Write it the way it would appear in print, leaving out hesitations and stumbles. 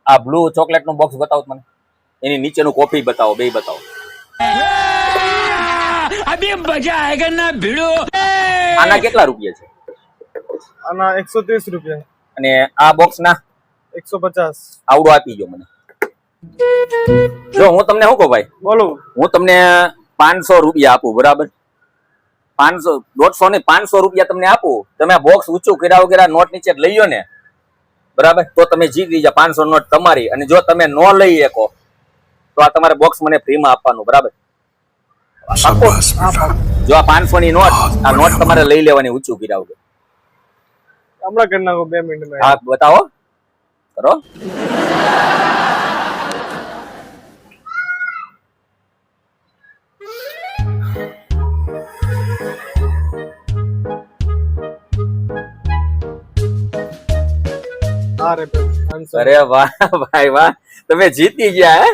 આ blue chocolate નું box બતાવો મને, એની નીચેનું કોફી બતાવો, બે બતાવો. અભી મજા આયેગા ના ભીડો. આના કેટલા રૂપિયા છે? આના 130 રૂપિયા. અને આ બોક્સ ના 150. આવડો આપી ગયો મને. જો હું તમને શું કહું ભાઈ, બોલો. હું તમને 500 રૂપિયા આપું, બરાબર? 500, 150 ને 500 રૂપિયા તમને આપું. તમે આ બોક્સ ઊંચું કર્યા વગેરે નોટ નીચે લઈ લો ને, બરાબર, તો તમે જીતી જા. 500 નોટ તમારી. અને જો તમે ન લઈ શકો તો આ તમારે બોક્સ મને ફ્રીમાં આપવાનું, બરાબર? જો આ 500 ની નોટ, આ નોટ તમારે લઈ લેવાની ઊંચું કર્યા વગર. હમણાં કરી નાખો 2 મિનિટમાં. હા બતાવો, કરો. અરે આન્સર. અરે વાહ ભાઈ વાહ, તમે જીતી ગયા હે.